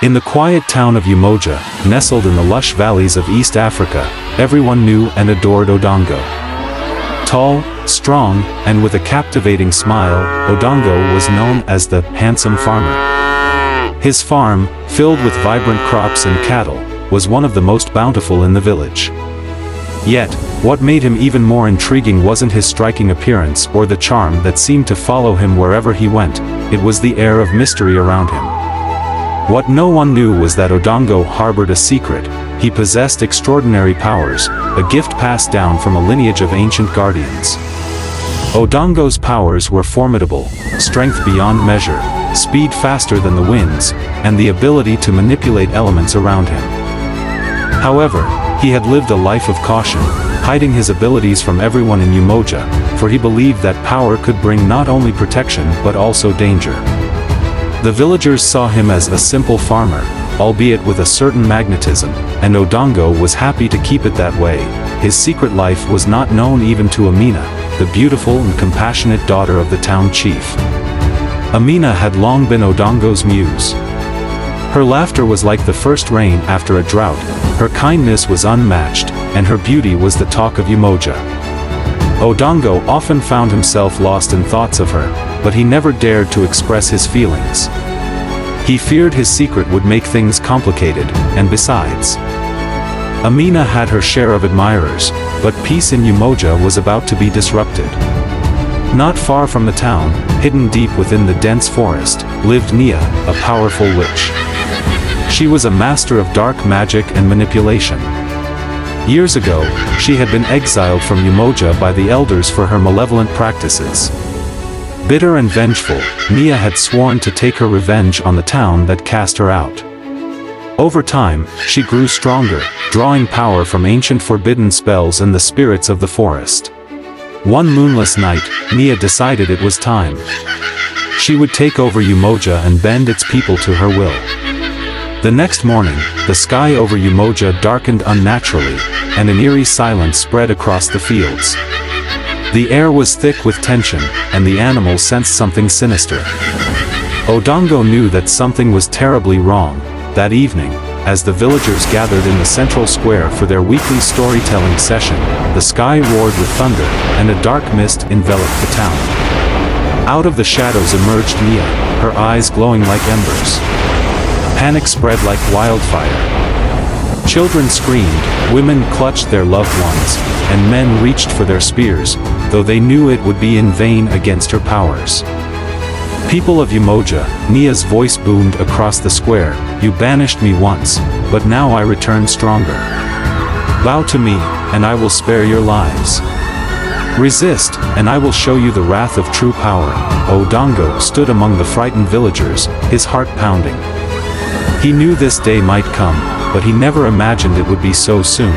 In the quiet town of Umoja, nestled in the lush valleys of East Africa, everyone knew and adored Odongo. Tall, strong, and with a captivating smile, Odongo was known as the handsome farmer. His farm, filled with vibrant crops and cattle, was one of the most bountiful in the village. Yet, what made him even more intriguing wasn't his striking appearance or the charm that seemed to follow him wherever he went, it was the air of mystery around him. What no one knew was that Odongo harbored a secret. He possessed extraordinary powers, a gift passed down from a lineage of ancient guardians. Odongo's powers were formidable: strength beyond measure, speed faster than the winds, and the ability to manipulate elements around him. However, he had lived a life of caution, hiding his abilities from everyone in Umoja, for he believed that power could bring not only protection but also danger. The villagers saw him as a simple farmer, albeit with a certain magnetism, and Odongo was happy to keep it that way. His secret life was not known even to Amina, the beautiful and compassionate daughter of the town chief. Amina had long been Odongo's muse. Her laughter was like the first rain after a drought, her kindness was unmatched, and her beauty was the talk of Umoja. Odongo often found himself lost in thoughts of her, but he never dared to express his feelings. He feared his secret would make things complicated, and besides, Amina had her share of admirers, but peace in Umoja was about to be disrupted. Not far from the town, hidden deep within the dense forest, lived Nia, a powerful witch. She was a master of dark magic and manipulation. Years ago, she had been exiled from Umoja by the elders for her malevolent practices. Bitter and vengeful, Nia had sworn to take her revenge on the town that cast her out. Over time, she grew stronger, drawing power from ancient forbidden spells and the spirits of the forest. One moonless night, Nia decided it was time. She would take over Umoja and bend its people to her will. The next morning, the sky over Umoja darkened unnaturally, and an eerie silence spread across the fields. The air was thick with tension, and the animals sensed something sinister. Odongo knew that something was terribly wrong. That evening, as the villagers gathered in the central square for their weekly storytelling session, the sky roared with thunder, and a dark mist enveloped the town. Out of the shadows emerged Nia, her eyes glowing like embers. Panic spread like wildfire. Children screamed, women clutched their loved ones, and men reached for their spears, though they knew it would be in vain against her powers. People of Umoja, Nia's voice boomed across the square, "You banished me once, but now I return stronger. Bow to me, and I will spare your lives. Resist, and I will show you the wrath of true power." Odongo stood among the frightened villagers, his heart pounding. He knew this day might come, but he never imagined it would be so soon.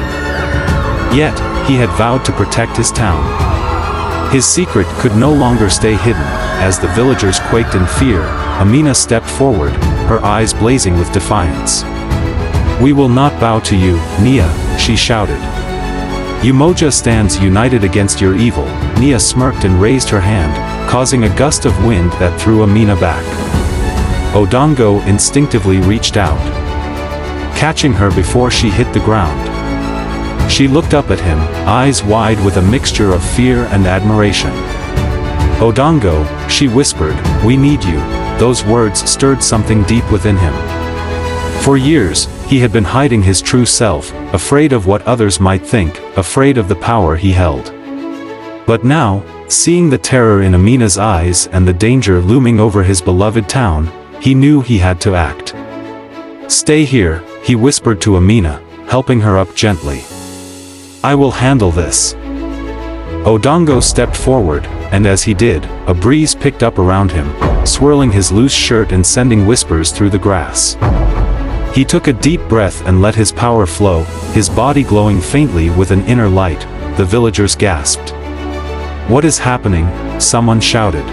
Yet, he had vowed to protect his town. His secret could no longer stay hidden. As the villagers quaked in fear, Amina stepped forward, her eyes blazing with defiance. "We will not bow to you, Nia," she shouted. "Umoja stands united against your evil." Nia smirked and raised her hand, causing a gust of wind that threw Amina back. Odongo instinctively reached out, catching her before she hit the ground. She looked up at him, eyes wide with a mixture of fear and admiration. "Odongo," she whispered, "we need you." Those words stirred something deep within him. For years, he had been hiding his true self, afraid of what others might think, afraid of the power he held. But now, seeing the terror in Amina's eyes and the danger looming over his beloved town, he knew he had to act. "Stay here," he whispered to Amina, helping her up gently. "I will handle this." Odongo stepped forward, and as he did, a breeze picked up around him, swirling his loose shirt and sending whispers through the grass. He took a deep breath and let his power flow, his body glowing faintly with an inner light. The villagers gasped. "What is happening?" someone shouted.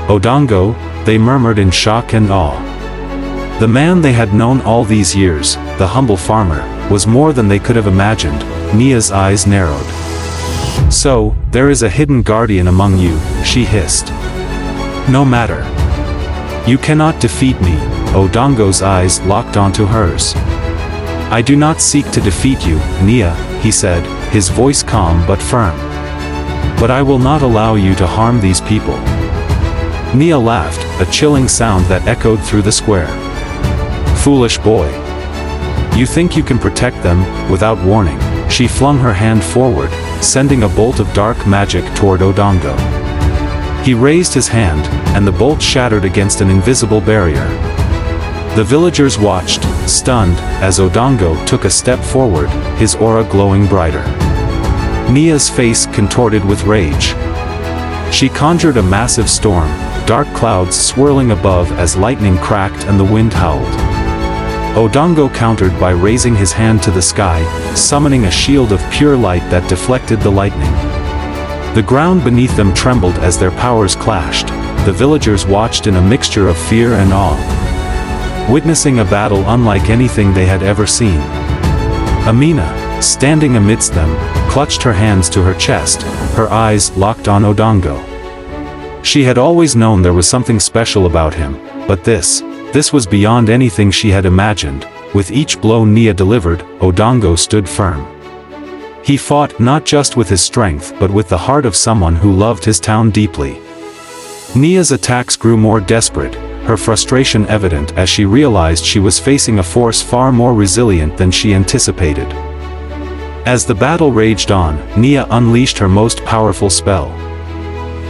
"Odongo," they murmured in shock and awe. The man they had known all these years, the humble farmer, was more than they could have imagined. Nia's eyes narrowed. "So, there is a hidden guardian among you," she hissed. "No matter. You cannot defeat me." Odongo's eyes locked onto hers. "I do not seek to defeat you, Nia," he said, his voice calm but firm. "But I will not allow you to harm these people." Nia laughed, a chilling sound that echoed through the square. "Foolish boy. You think you can protect them, without warning." She flung her hand forward, sending a bolt of dark magic toward Odongo. He raised his hand, and the bolt shattered against an invisible barrier. The villagers watched, stunned, as Odongo took a step forward, his aura glowing brighter. Nia's face contorted with rage. She conjured a massive storm, dark clouds swirling above as lightning cracked and the wind howled. Odongo countered by raising his hand to the sky, summoning a shield of pure light that deflected the lightning. The ground beneath them trembled as their powers clashed. The villagers watched in a mixture of fear and awe, witnessing a battle unlike anything they had ever seen. Amina, standing amidst them, clutched her hands to her chest, her eyes locked on Odongo. She had always known there was something special about him, but this was beyond anything she had imagined. With each blow Nia delivered, Odongo stood firm. He fought not just with his strength but with the heart of someone who loved his town deeply. Nia's attacks grew more desperate, her frustration evident as she realized she was facing a force far more resilient than she anticipated. As the battle raged on, Nia unleashed her most powerful spell.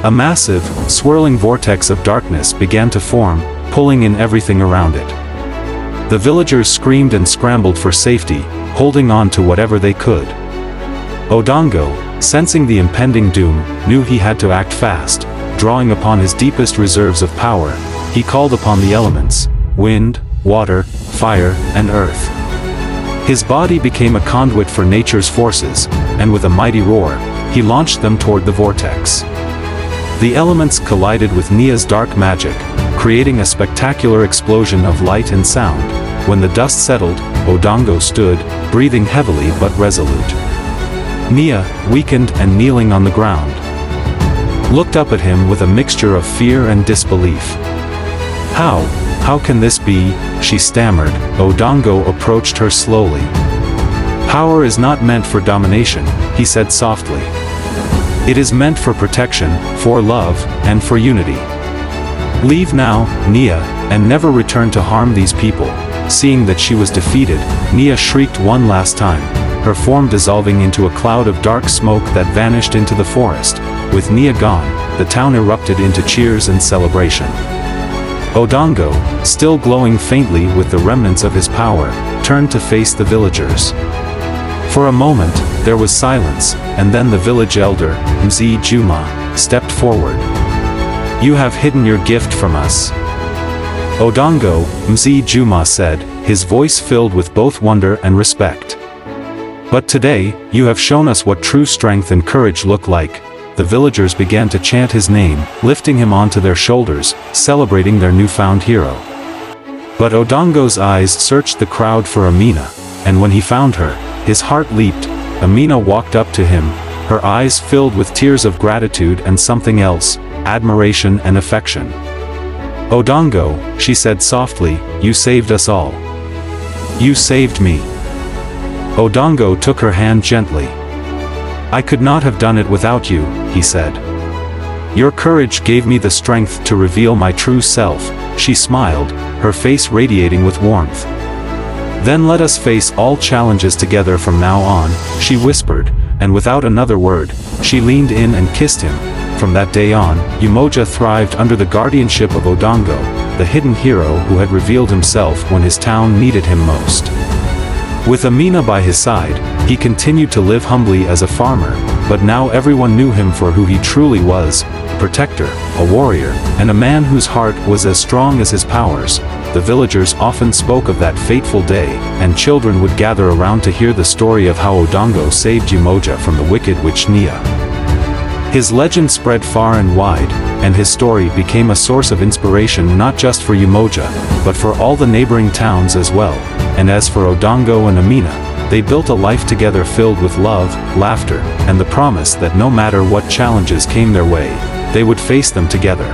A massive, swirling vortex of darkness began to form, pulling in everything around it. The villagers screamed and scrambled for safety, holding on to whatever they could. Odongo, sensing the impending doom, knew he had to act fast. Drawing upon his deepest reserves of power, he called upon the elements: wind, water, fire, and earth. His body became a conduit for nature's forces, and with a mighty roar, he launched them toward the vortex. The elements collided with Nia's dark magic, creating a spectacular explosion of light and sound. When the dust settled, Odongo stood, breathing heavily but resolute. Nia, weakened and kneeling on the ground, looked up at him with a mixture of fear and disbelief. How can this be?" she stammered. Odongo approached her slowly. "Power is not meant for domination," he said softly. "It is meant for protection, for love, and for unity. Leave now, Nia, and never return to harm these people." Seeing that she was defeated, Nia shrieked one last time, her form dissolving into a cloud of dark smoke that vanished into the forest. With Nia gone, the town erupted into cheers and celebration. Odongo, still glowing faintly with the remnants of his power, turned to face the villagers. For a moment, there was silence, and then the village elder, Umoja, stepped forward. "You have hidden your gift from us." "Odongo," Umoja said, his voice filled with both wonder and respect. "But today, you have shown us what true strength and courage look like." The villagers began to chant his name, lifting him onto their shoulders, celebrating their newfound hero. But Odongo's eyes searched the crowd for Amina, and when he found her, his heart leaped. Amina walked up to him, her eyes filled with tears of gratitude and something else, admiration and affection. "Odongo," she said softly, "you saved us all. You saved me." Odongo took her hand gently. "I could not have done it without you," he said. "Your courage gave me the strength to reveal my true self." She smiled, her face radiating with warmth. "Then let us face all challenges together from now on," she whispered, and without another word, she leaned in and kissed him. From that day on, Umoja thrived under the guardianship of Odongo, the hidden hero who had revealed himself when his town needed him most. With Amina by his side, he continued to live humbly as a farmer, but now everyone knew him for who he truly was: a protector, a warrior, and a man whose heart was as strong as his powers. The villagers often spoke of that fateful day, and children would gather around to hear the story of how Odongo saved Umoja from the wicked witch Nia. His legend spread far and wide, and his story became a source of inspiration not just for Umoja, but for all the neighboring towns as well. And as for Odongo and Amina, they built a life together filled with love, laughter, and the promise that no matter what challenges came their way, they would face them together.